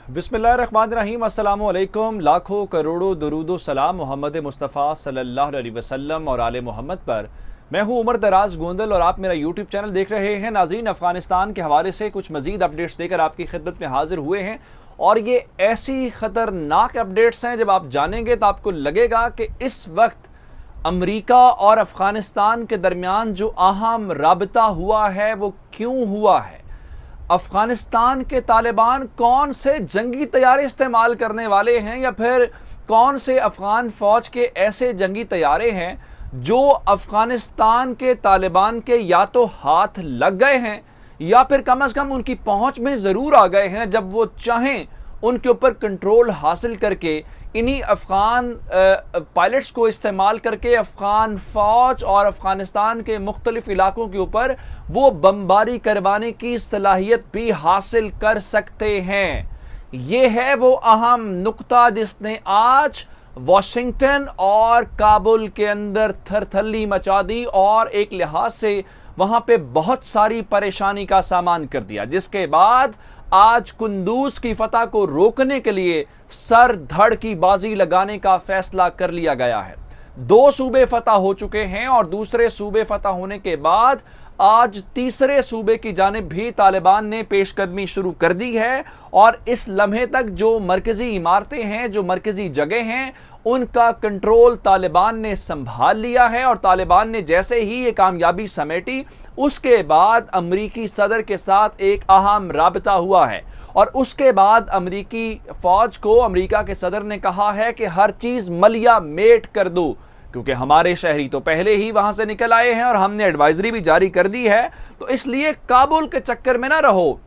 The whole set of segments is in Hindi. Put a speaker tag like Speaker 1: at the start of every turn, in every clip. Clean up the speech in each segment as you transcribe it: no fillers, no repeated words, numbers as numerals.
Speaker 1: बिस्मिल्लाहिर्रहमानिर्रहीम, अस्सलामुअलैकुम। लाखों करोड़ों दुरूदो सलाम मोहम्मद मुस्तफ़ा सल्लल्लाहु अलैहि वसल्लम और आले मोहम्मद पर। मैं हूं उमर दराज गोंदल और आप मेरा यूट्यूब चैनल देख रहे हैं। नाज़रीन, अफगानिस्तान के हवाले से कुछ मजीद अपडेट्स देकर आपकी खिदमत में हाजिर हुए हैं और ये ऐसी ख़तरनाक अपडेट्स हैं जब आप जानेंगे तो आपको लगेगा कि इस वक्त अमरीका और अफगानिस्तान के दरमियान जो अहम राबता हुआ है वो क्यों हुआ है। अफगानिस्तान के तालिबान कौन से जंगी तैयारे इस्तेमाल करने वाले हैं या फिर कौन से अफगान फौज के ऐसे जंगी तैयारे हैं जो अफगानिस्तान के तालिबान के या तो हाथ लग गए हैं या फिर कम से कम उनकी पहुंच में ज़रूर आ गए हैं। जब वो चाहें उनके ऊपर कंट्रोल हासिल करके इन्हीं अफगान पायलट्स को इस्तेमाल करके अफगान फौज और अफगानिस्तान के मुख्तलिफ इलाकों के ऊपर वो बमबारी करवाने की सलाहियत भी हासिल कर सकते हैं। ये है वो अहम नुक्ता जिसने आज वॉशिंगटन और काबुल के अंदर थरथल्ली मचा दी और एक लिहाज से वहां पे बहुत सारी परेशानी का सामान कर दिया, जिसके बाद आज कुंदूज की फतह को रोकने के लिए सर धड़ की बाजी लगाने का फैसला कर लिया गया है। 2 सूबे फतह हो चुके हैं और दूसरे सूबे फतह होने के बाद आज तीसरे सूबे की जानिब भी तालिबान ने पेशकदमी शुरू कर दी है और इस लम्हे तक जो मरकजी इमारतें हैं, जो मरकजी जगह हैं, उनका कंट्रोल तालिबान ने संभाल लिया है। और तालिबान ने जैसे ही ये कामयाबी समेटी उसके बाद अमरीकी सदर के साथ एक अहम राबता हुआ है और उसके बाद अमरीकी फौज को अमरीका के सदर ने कहा है कि हर चीज मलिया मेट कर दो, क्योंकि हमारे शहरी तो पहले ही वहां से निकल आए हैं और हमने एडवाइजरी भी जारी कर दी है। तो इसलिए काबुल के चक्कर में ना रहो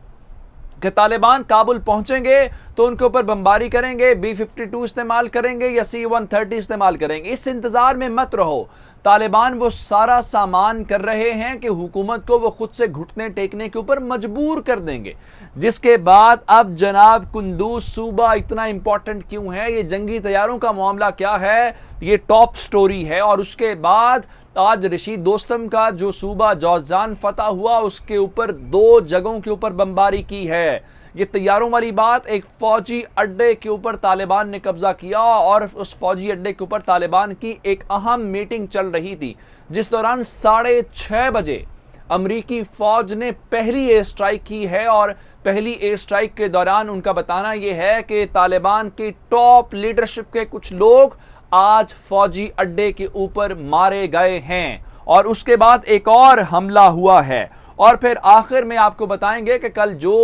Speaker 1: कि तालिबान काबुल पहुंचेंगे तो उनके ऊपर बमबारी करेंगे, B-52 इस्तेमाल करेंगे या C-130 इस्तेमाल करेंगे। इस इंतजार में मत रहो। तालिबान वो सारा सामान कर रहे हैं कि हुकूमत को वो खुद से घुटने टेकने के ऊपर मजबूर कर देंगे। जिसके बाद अब जनाब कुंदूज सूबा इतना इंपॉर्टेंट क्यों है, ये जंगी तैयारों का मामला क्या है, ये टॉप स्टोरी है। और उसके बाद आज रशीद दोस्तम का जो सूबा जौजान फतह हुआ उसके ऊपर 2 जगहों के ऊपर बमबारी की है। ये तैयारों वाली बात, एक फौजी अड्डे के ऊपर तालिबान ने कब्जा किया और उस फौजी अड्डे के ऊपर तालिबान की एक अहम मीटिंग चल रही थी जिस दौरान 6:30 बजे अमरीकी फौज ने पहली एयर स्ट्राइक की है। और पहली एयर स्ट्राइक के दौरान उनका बताना यह है कि तालिबान की टॉप लीडरशिप के कुछ लोग आज फौजी अड्डे के ऊपर मारे गए हैं और उसके बाद एक और हमला हुआ है। और फिर आखिर में आपको बताएंगे कि कल जो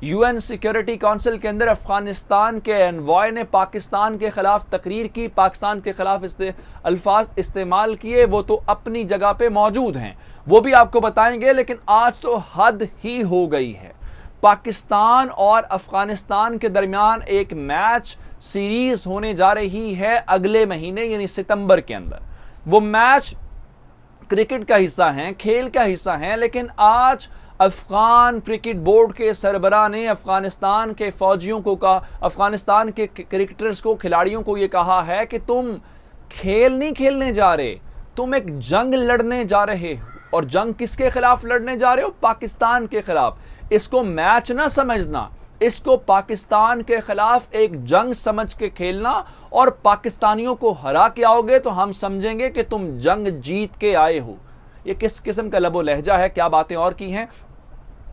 Speaker 1: UN सिक्योरिटी काउंसिल के अंदर अफगानिस्तान के एनवॉय ने पाकिस्तान के खिलाफ तकरीर की, पाकिस्तान के खिलाफ अल्फाज इस्तेमाल किए, वो तो अपनी जगह पे मौजूद हैं, वो भी आपको बताएंगे। लेकिन आज तो हद ही हो गई है। पाकिस्तान और अफगानिस्तान के दरमियान एक मैच सीरीज होने जा रही है अगले महीने यानी सितंबर के अंदर। वो मैच क्रिकेट का हिस्सा है, खेल का हिस्सा है, लेकिन आज अफगान क्रिकेट बोर्ड के सरबराह ने अफगानिस्तान के फौजियों को कहा, अफगानिस्तान के क्रिकेटर्स को, खिलाड़ियों को यह कहा है कि तुम खेल नहीं खेलने जा रहे, तुम एक जंग लड़ने जा रहे हो। और जंग किसके खिलाफ लड़ने जा रहे हो? पाकिस्तान के खिलाफ। इसको मैच ना समझना, इसको पाकिस्तान के खिलाफ एक जंग समझ के खेलना और पाकिस्तानियों को हरा के आओगे तो हम समझेंगे कि तुम जंग जीत के आए हो। ये किस किस्म का लबो लहजा है, क्या बातें और की हैं,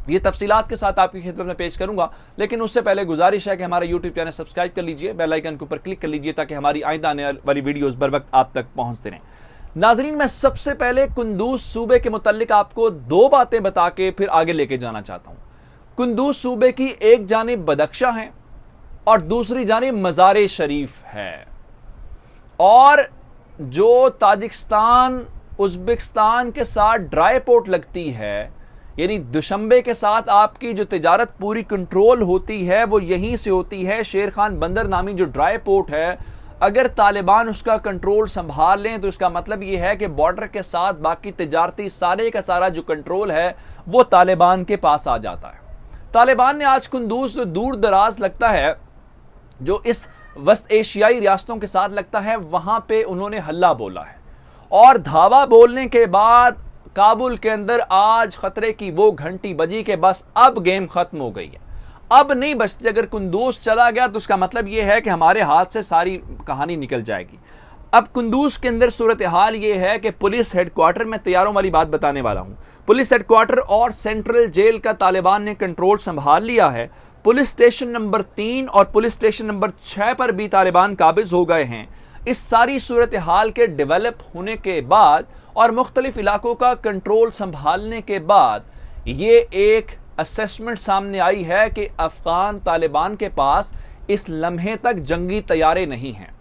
Speaker 1: ये तफसीलात के साथ आपकी खिदमत में पेश करूंगा। लेकिन उससे पहले गुजारिश है कि हमारा यूट्यूब चैनल सब्सक्राइब कर लीजिए, बेल आइकन के ऊपर क्लिक कर लीजिए ताकि हमारी आइंदा आने वाली वीडियोस बर वक्त आप तक पहुंचते रहें। नाजरीन, मैं सबसे पहले कुंदूज सूबे के मुतालिक आपको 2 बातें बता के फिर आगे लेके जाना चाहता हूं। कुंदूज सूबे की एक जानिब बदख्शा है और दूसरी जानिब मज़ार शरीफ है। और जो ताजिकिस्तान उज़्बेकिस्तान के साथ ड्राई पोर्ट लगती है, यानी दुशंबे के साथ आपकी जो तिजारत पूरी कंट्रोल होती है वो यहीं से होती है। शेर खान बंदर नामी जो ड्राई पोर्ट है, अगर तालिबान उसका कंट्रोल संभाल लें तो इसका मतलब ये है कि बॉर्डर के साथ बाकी तिजारती सारे का सारा जो कंट्रोल है वो तालिबान के पास आ जाता है। तालिबान ने आज कुंदूज जो दूर दराज लगता है, जो इस वस्त एशियाई रियासतों के साथ लगता है, वहां पे उन्होंने हल्ला बोला है। और धावा बोलने के बाद काबुल के अंदर आज खतरे की वो घंटी बजी कि बस अब गेम खत्म हो गई है। अब नहीं बचती। अगर कुंदूज चला गया तो उसका मतलब यह है कि हमारे हाथ से सारी कहानी निकल जाएगी। अब कुंदूज के अंदर सूरत हाल यह है कि पुलिस हेडक्वार्टर में तैयारों वाली बात बताने वाला हूं। पुलिस हेडक्वार्टर और सेंट्रल जेल का तालिबान ने कंट्रोल संभाल लिया है। पुलिस स्टेशन नंबर 3 और पुलिस स्टेशन नंबर 6 पर भी तालिबान काबिज हो गए हैं। इस सारी सूरत हाल के डेवलप होने के बाद और मुख्तलिफ इलाकों का कंट्रोल संभालने के बाद ये एक असेसमेंट सामने आई है कि अफगान तालिबान के पास इस लम्हे तक जंगी तैयारे नहीं हैं।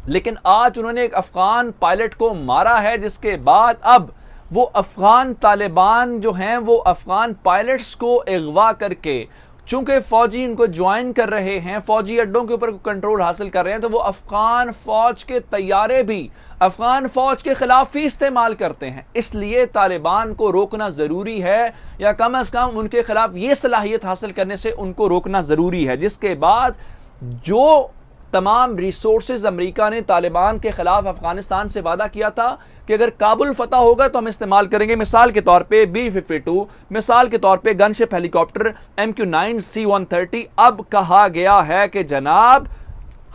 Speaker 1: लेकिन आज उन्होंने एक अफगान पायलट को मारा है, जिसके बाद अब वो अफगान तालिबान जो हैं वो अफगान पायलट्स को अगवा करके, चूंकि फौजी इनको ज्वाइन कर रहे हैं, फौजी अड्डों के ऊपर कंट्रोल हासिल कर रहे हैं, तो वो अफगान फौज के तैयारे भी अफगान फौज के खिलाफ ही इस्तेमाल करते हैं। इसलिए तालिबान को रोकना जरूरी है, या कम अज कम उनके खिलाफ ये सलाहियत हासिल करने से उनको रोकना जरूरी है। जिसके बाद जो तमाम रिसोर्सेज अमेरिका ने तालिबान के खिलाफ अफगानिस्तान से वादा किया था कि अगर काबुल फतह होगा तो हम इस्तेमाल करेंगे, मिसाल के तौर पे B-52, मिसाल के तौर पे गनशिप हेलीकॉप्टर MQ-9 C-130। अब कहा गया है कि जनाब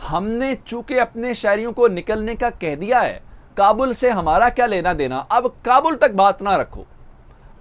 Speaker 1: हमने चूंकि अपने शहरियों को निकलने का कह दिया है, काबुल से हमारा क्या लेना देना, अब काबुल तक बात ना रखो।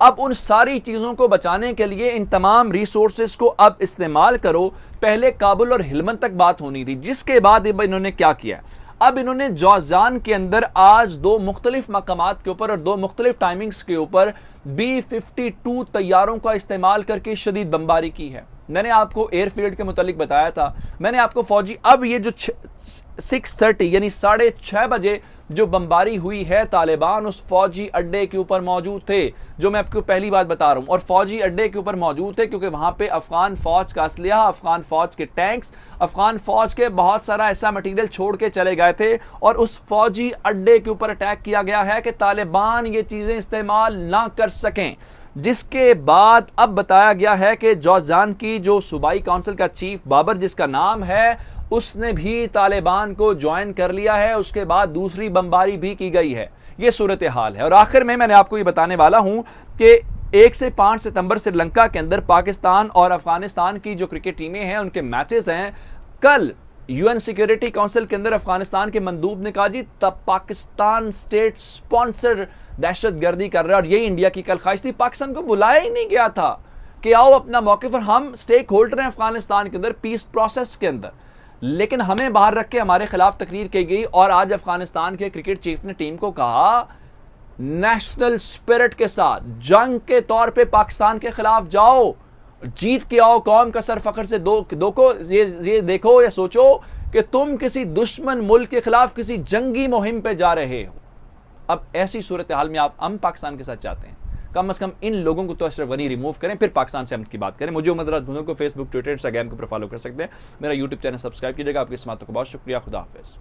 Speaker 1: अब उन सारी चीजों को बचाने के लिए इन तमाम रिसोर्सेज को अब इस्तेमाल करो। पहले काबुल और हिलमन तक बात होनी थी। जिसके बाद इन्होंने क्या किया, अब इन्होंने जौजान के अंदर आज 2 मुख्तलिफ मकामात के ऊपर और 2 मुख्तलिफ टाइमिंग्स के ऊपर B-52 तैयारों का इस्तेमाल करके शदीद बमबारी की है। मैंने आपको एयरफील्ड के मुतालिक बताया था, मैंने आपको फौजी, अब ये जो 6:30 यानी 6:30 बजे जो बमबारी हुई है, तालिबान उस फौजी अड्डे के ऊपर मौजूद थे, जो मैं आपको पहली बात बता रहा हूं। और फौजी अड्डे के ऊपर मौजूद थे क्योंकि वहां पे अफगान फौज का असलिया, अफगान फौज के टैंक्स, अफगान फौज के बहुत सारा ऐसा मटीरियल छोड़ के चले गए थे, और उस फौजी अड्डे के ऊपर अटैक किया गया है कि तालिबान ये चीजें इस्तेमाल ना कर सकें। जिसके बाद अब बताया गया है कि जौजान की जो सूबाई काउंसिल का चीफ बाबर जिसका नाम है, उसने भी तालिबान को ज्वाइन कर लिया है। उसके बाद दूसरी बमबारी भी की गई है। यह सूरत हाल है। और आखिर में मैंने आपको ये बताने वाला हूं कि 1 से 5 सितंबर श्रीलंका के अंदर पाकिस्तान और अफगानिस्तान की जो क्रिकेट टीमें हैं उनके मैचेस हैं। कल UN सिक्योरिटी काउंसिल के अंदर अफगानिस्तान के मंदूब ने कहा जी तब पाकिस्तान स्टेट स्पॉन्सर दहशतगर्दी कर रहा है, और यही इंडिया की कल ख्वाहिश थी। पाकिस्तान को बुलाया ही नहीं गया था कि आओ अपना मौके पर, हम स्टेक होल्डर हैं अफगानिस्तान के अंदर पीस प्रोसेस के अंदर, लेकिन हमें बाहर रख के हमारे खिलाफ तकरीर की गई। और आज अफगानिस्तान के क्रिकेट चीफ ने टीम को कहा नेशनल स्पिरिट के साथ जंग के तौर पे पाकिस्तान के खिलाफ जाओ, जीत के आओ, कौम का सर फखर से ये देखो या सोचो कि तुम किसी दुश्मन मुल्क के खिलाफ किसी जंगी मुहिम पे जा रहे हो। अब ऐसी सूरत हाल में हम पाकिस्तान के साथ चाहते हैं, कम से कम इन लोगों को तो अशरफ गनी रिमूव करें, फिर पाकिस्तान से हम की बात करें। मुझे उमर दराज धुंधल को फेसबुक, ट्विटर, इंस्टाग्राम के ऊपर फॉलो कर सकते हैं। मेरा यूट्यूब चैनल सब्सक्राइब कीजिएगा। आपकी इस बात को बहुत शुक्रिया। खुदा हाफिज।